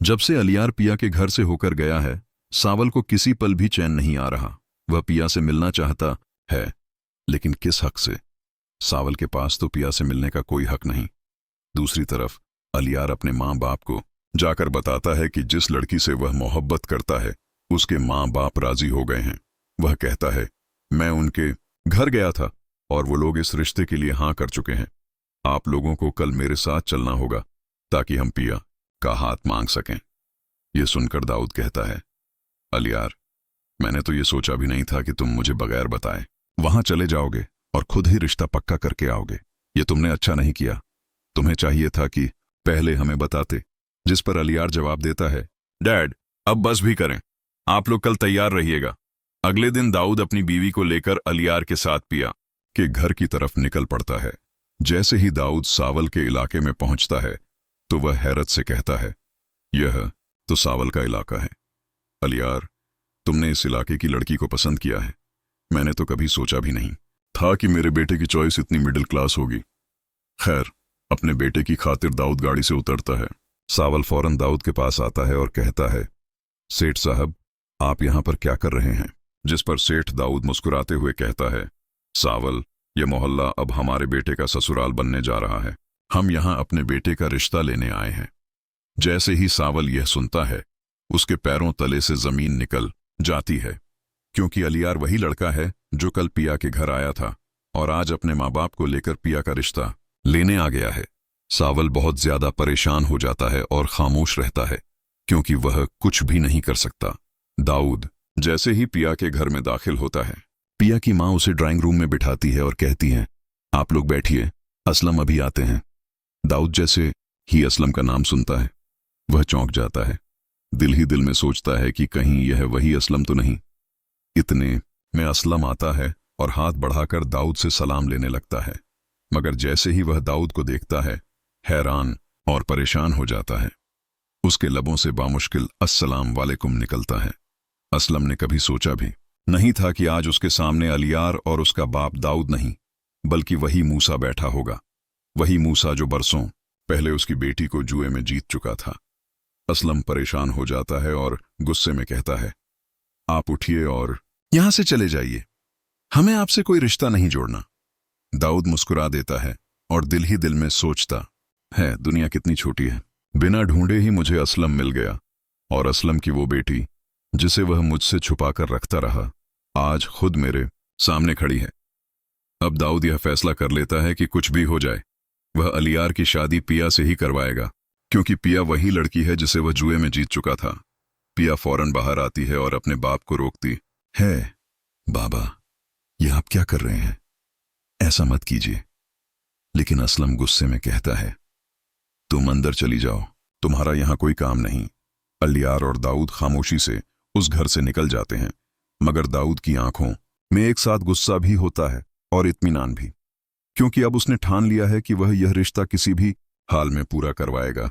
जब से अलियार पिया के घर से होकर गया है, सावल को किसी पल भी चैन नहीं आ रहा। वह पिया से मिलना चाहता है, लेकिन किस हक से? सावल के पास तो पिया से मिलने का कोई हक नहीं। दूसरी तरफ अलियार अपने माँ बाप को जाकर बताता है कि जिस लड़की से वह मोहब्बत करता है उसके माँ बाप राजी हो गए हैं। वह कहता है, मैं उनके घर गया था और वो लोग इस रिश्ते के लिए हाँ कर चुके हैं। आप लोगों को कल मेरे साथ चलना होगा ताकि हम पिया का हाथ मांग सकें। ये सुनकर दाऊद कहता है, अलियार, मैंने तो ये सोचा भी नहीं था कि तुम मुझे बगैर बताए वहां चले जाओगे और खुद ही रिश्ता पक्का करके आओगे। ये तुमने अच्छा नहीं किया। तुम्हें चाहिए था कि पहले हमें बताते। जिस पर अलियार जवाब देता है, डैड, अब बस भी करें, आप लोग कल तैयार रहिएगा। अगले दिन दाऊद अपनी बीवी को लेकर अलियार के साथ पिया के घर की तरफ निकल पड़ता है। जैसे ही दाऊद सावल के इलाके में पहुंचता है तो वह हैरत से कहता है, यह तो सावल का इलाका है। अलियार, तुमने इस इलाके की लड़की को पसंद किया है। मैंने तो कभी सोचा भी नहीं था कि मेरे बेटे की चॉइस इतनी मिडिल क्लास होगी। खैर, अपने बेटे की खातिर दाऊद गाड़ी से उतरता है। सावल फौरन दाऊद के पास आता है और कहता है, सेठ साहब, आप यहां पर क्या कर रहे हैं? जिस पर सेठ दाऊद मुस्कुराते हुए कहता है, सावल, यह मोहल्ला अब हमारे बेटे का ससुराल बनने जा रहा है। हम यहां अपने बेटे का रिश्ता लेने आए हैं। जैसे ही सावल यह सुनता है, उसके पैरों तले से जमीन निकल जाती है, क्योंकि अलियार वही लड़का है जो कल पिया के घर आया था और आज अपने माँ बाप को लेकर पिया का रिश्ता लेने आ गया है। सावल बहुत ज्यादा परेशान हो जाता है और खामोश रहता है, क्योंकि वह कुछ भी नहीं कर सकता। दाऊद जैसे ही पिया के घर में दाखिल होता है, पिया की माँ उसे ड्राइंग रूम में बिठाती है और कहती है, आप लोग बैठिए, असलम अभी आते हैं। दाऊद जैसे ही असलम का नाम सुनता है, वह चौंक जाता है। दिल ही दिल में सोचता है कि कहीं यह वही असलम तो नहीं। इतने में असलम आता है और हाथ बढ़ाकर दाऊद से सलाम लेने लगता है, मगर जैसे ही वह दाऊद को देखता है, हैरान और परेशान हो जाता है। उसके लबों से बामुश्किल अस्सलाम वालेकुम निकलता है। असलम ने कभी सोचा भी नहीं था कि आज उसके सामने अलियार और उसका बाप दाऊद नहीं, बल्कि वही मूसा बैठा होगा। वही मूसा जो बरसों पहले उसकी बेटी को जुए में जीत चुका था। असलम परेशान हो जाता है और गुस्से में कहता है, आप उठिए और यहां से चले जाइए, हमें आपसे कोई रिश्ता नहीं जोड़ना। दाऊद मुस्कुरा देता है और दिल ही दिल में सोचता है, दुनिया कितनी छोटी है। बिना ढूंढे ही मुझे असलम मिल गया, और असलम की वो बेटी जिसे वह मुझसे छुपाकर रखता रहा, आज खुद मेरे सामने खड़ी है। अब दाऊद यह फैसला कर लेता है कि कुछ भी हो जाए, वह अलियार की शादी पिया से ही करवाएगा, क्योंकि पिया वही लड़की है जिसे वह जुए में जीत चुका था। पिया फौरन बाहर आती है और अपने बाप को रोकती है, बाबा, यह आप क्या कर रहे हैं? ऐसा मत कीजिए। लेकिन असलम गुस्से में कहता है, तुम अंदर चली जाओ, तुम्हारा यहां कोई काम नहीं। अलियार और दाऊद खामोशी से उस घर से निकल जाते हैं, मगर दाऊद की आंखों में एक साथ गुस्सा भी होता है और इत्मीनान भी, क्योंकि अब उसने ठान लिया है कि वह यह रिश्ता किसी भी हाल में पूरा करवाएगा।